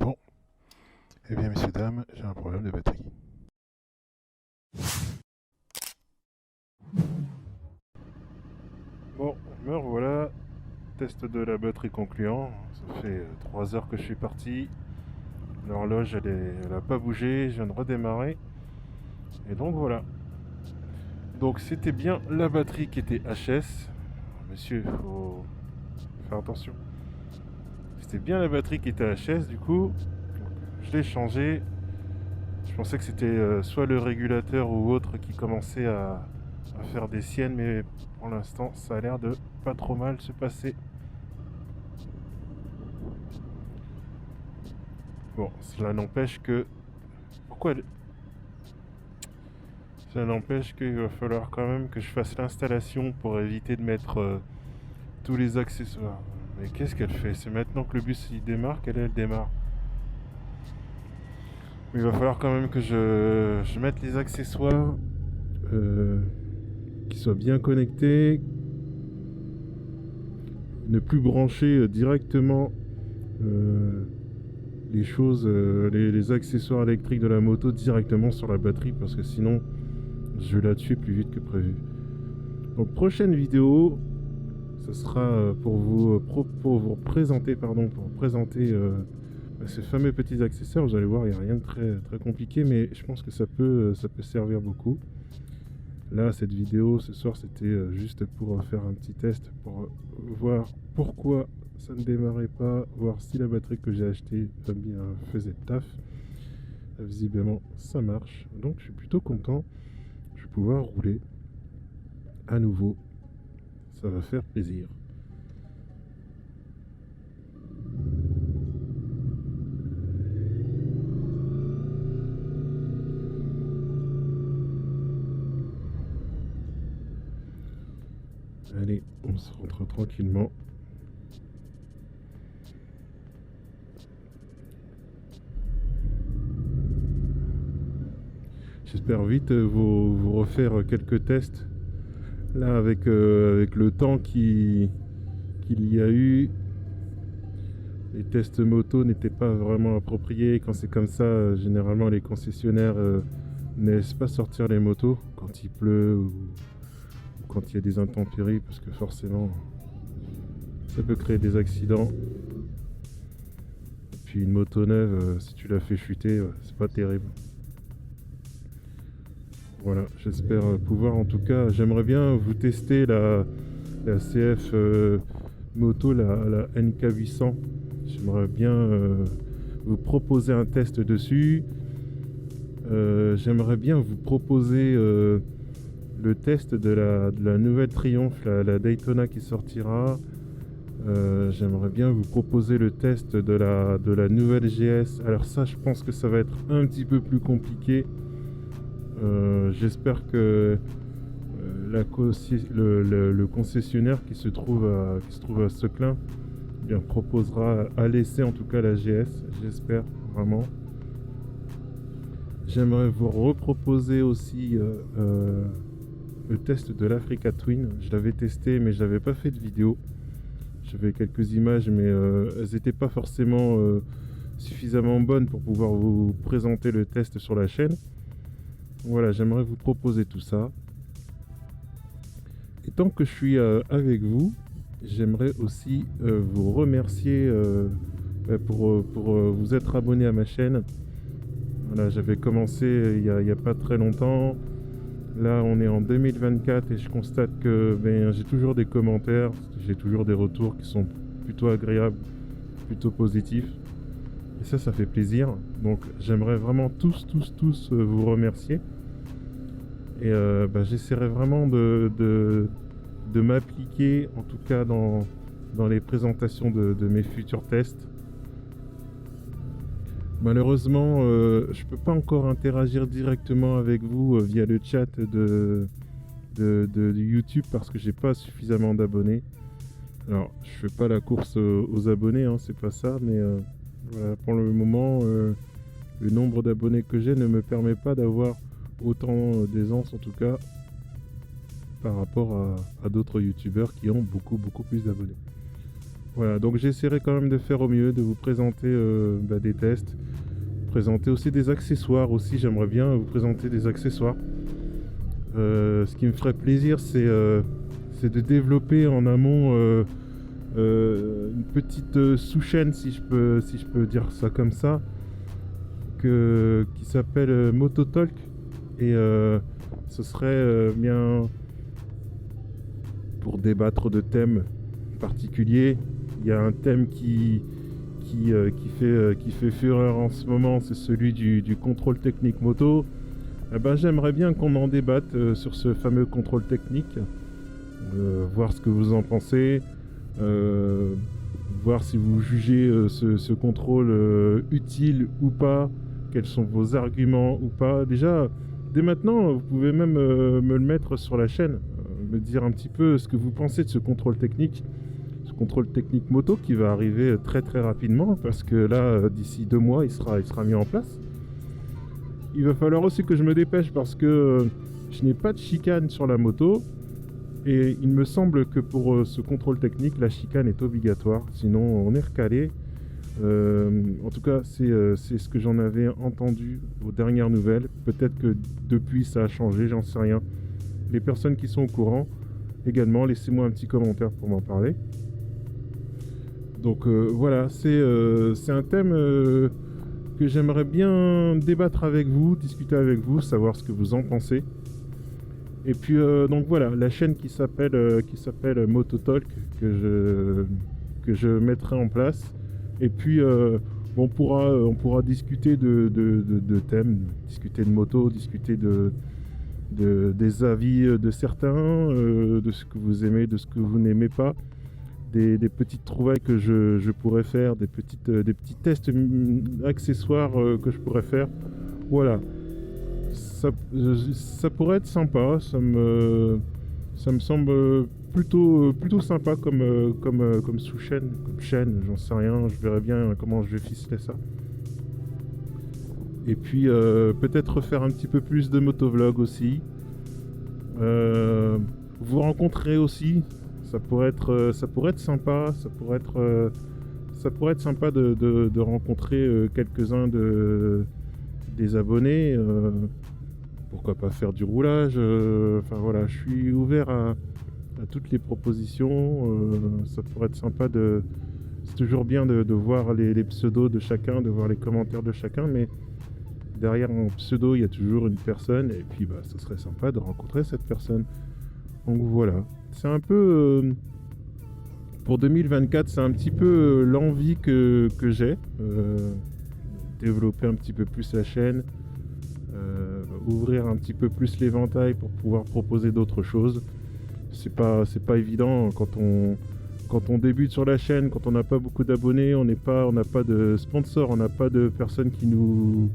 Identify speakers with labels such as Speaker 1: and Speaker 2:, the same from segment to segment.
Speaker 1: Bon, eh bien messieurs, dames, j'ai un problème de batterie. Bon, me revoilà, test de la batterie concluant. Ça fait 3 heures que je suis parti. L'horloge, elle a pas bougé, je viens de redémarrer. Et donc voilà. Donc c'était bien la batterie qui était HS. Monsieur, faut faire attention. C'était bien la batterie qui était HS, du coup, je l'ai changé. Je pensais que c'était soit le régulateur ou autre qui commençait à faire des siennes, mais pour l'instant, ça a l'air de pas trop mal se passer. Bon, cela n'empêche que... Pourquoi Cela n'empêche qu'il va falloir quand même que je fasse l'installation pour éviter de mettre tous les accessoires. Mais qu'est-ce qu'elle fait? C'est maintenant que le bus il démarre qu'elle démarre. Mais il va falloir quand même que je mette les accessoires euh, qui soient bien connectés, ne plus brancher directement euh, les choses, les accessoires électriques de la moto directement sur la batterie parce que sinon je vais la tuer plus vite que prévu. Donc prochaine vidéo, ce sera pour vous présenter, ces fameux petits accessoires. Vous allez voir, il n'y a rien de très compliqué, mais je pense que ça peut servir beaucoup. Là, cette vidéo ce soir, c'était juste pour faire un petit test, pour voir pourquoi ça ne démarrait pas, voir si la batterie que j'ai achetée faisait le taf. Visiblement, ça marche. Donc, je suis plutôt content. Je vais pouvoir rouler à nouveau. Ça va faire plaisir. Allez, on se rentre tranquillement. J'espère vite vous refaire quelques tests. Là, avec le temps qu'il y a eu, les tests moto n'étaient pas vraiment appropriés. Quand c'est comme ça, généralement les concessionnaires ne laissent pas sortir les motos quand il pleut ou quand il y a des intempéries, parce que forcément ça peut créer des accidents. Et puis une moto neuve, si tu la fais chuter, c'est pas terrible. Voilà, j'espère pouvoir, en tout cas, j'aimerais bien vous tester la CF moto, la NK800. J'aimerais bien vous proposer un test dessus. J'aimerais bien vous proposer le test de la nouvelle Triumph, la Daytona qui sortira. J'aimerais bien vous proposer le test de la nouvelle GS. Alors ça, je pense que ça va être un petit peu plus compliqué. J'espère que le concessionnaire qui se trouve à Seclin bien, proposera à laisser en tout cas la GS. J'espère vraiment. J'aimerais vous reproposer aussi le test de l'Africa Twin. Je l'avais testé, mais je n'avais pas fait de vidéo. J'avais quelques images, mais elles n'étaient pas forcément suffisamment bonnes pour pouvoir vous présenter le test sur la chaîne. Voilà, j'aimerais vous proposer tout ça. Et tant que je suis avec vous, j'aimerais aussi vous remercier pour vous être abonné à ma chaîne. Voilà, j'avais commencé il y a pas très longtemps. Là, on est en 2024 et je constate que j'ai toujours des commentaires, j'ai toujours des retours qui sont plutôt agréables, plutôt positifs. Et ça fait plaisir. Donc, j'aimerais vraiment tous vous remercier. Et j'essaierai vraiment de m'appliquer, en tout cas dans les présentations de mes futurs tests. Malheureusement, je peux pas encore interagir directement avec vous via le chat de YouTube parce que j'ai pas suffisamment d'abonnés. Alors, je fais pas la course aux abonnés, hein, c'est pas ça, mais voilà, pour le moment, le nombre d'abonnés que j'ai ne me permet pas d'avoir autant d'aisance, en tout cas, par rapport à d'autres youtubeurs qui ont beaucoup plus d'abonnés. Voilà, donc j'essaierai quand même de faire au mieux, de vous présenter des tests, présenter aussi des accessoires aussi. J'aimerais bien vous présenter des accessoires. Ce qui me ferait plaisir, c'est de développer en amont une petite sous-chaîne, si je peux dire ça comme ça, qui s'appelle Mototalk. Et ce serait bien pour débattre de thèmes particuliers. Il y a un thème qui fait fureur en ce moment, c'est celui du contrôle technique moto. Eh ben, j'aimerais bien qu'on en débatte sur ce fameux contrôle technique, voir ce que vous en pensez, voir si vous jugez ce contrôle utile ou pas, quels sont vos arguments ou pas. Déjà, dès maintenant, vous pouvez même me le mettre sur la chaîne, me dire un petit peu ce que vous pensez de ce contrôle technique moto qui va arriver très très rapidement, parce que là, d'ici 2 mois, il sera mis en place. Il va falloir aussi que je me dépêche parce que je n'ai pas de chicane sur la moto. Et il me semble que pour ce contrôle technique, la chicane est obligatoire. Sinon, on est recalé. En tout cas, c'est ce que j'en avais entendu aux dernières nouvelles. Peut-être que depuis, ça a changé, j'en sais rien. Les personnes qui sont au courant, également, laissez-moi un petit commentaire pour m'en parler. Donc voilà, c'est un thème que j'aimerais bien débattre avec vous, discuter avec vous, savoir ce que vous en pensez. Et puis donc voilà, la chaîne qui s'appelle Mototalk que je mettrai en place. Et puis on pourra discuter de thèmes, discuter de moto, discuter des avis de certains, de ce que vous aimez, de ce que vous n'aimez pas. Des petites trouvailles que je pourrais faire, des petits tests accessoires que je pourrais faire. Voilà. Ça pourrait être sympa, ça me semble plutôt sympa comme sous-chaîne, comme chaîne, j'en sais rien, je verrai bien comment je vais ficeler ça. Et puis peut-être faire un petit peu plus de motovlog aussi. Vous rencontrer aussi, ça pourrait être sympa, ça pourrait être sympa de rencontrer quelques-uns des abonnés. Pourquoi pas faire du roulage, enfin voilà, je suis ouvert à toutes les propositions. Ça pourrait être sympa c'est toujours bien de voir les pseudos de chacun, de voir les commentaires de chacun, mais derrière un pseudo il y a toujours une personne, et puis ce serait sympa de rencontrer cette personne. Donc voilà, c'est un peu pour 2024, c'est un petit peu l'envie que j'ai, développer un petit peu plus la chaîne, ouvrir un petit peu plus l'éventail pour pouvoir proposer d'autres choses. C'est pas évident quand on débute sur la chaîne, quand on n'a pas beaucoup d'abonnés, on n'a pas de sponsors, on n'a pas de personnes qui nous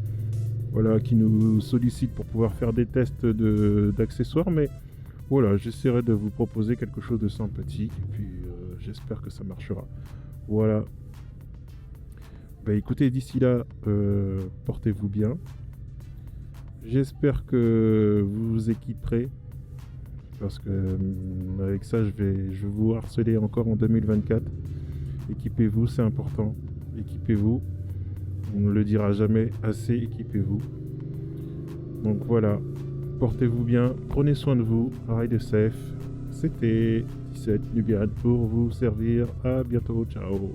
Speaker 1: sollicitent pour pouvoir faire des tests d'accessoires, mais voilà, j'essaierai de vous proposer quelque chose de sympathique, et puis j'espère que ça marchera. Voilà. Écoutez, d'ici là, portez-vous bien. J'espère que vous vous équiperez, parce que avec ça, je vais vous harceler encore en 2024. Équipez-vous, c'est important. Équipez-vous. On ne le dira jamais assez, équipez-vous. Donc voilà, portez-vous bien, prenez soin de vous, ride safe. C'était 17 Nubian pour vous servir. À bientôt, ciao.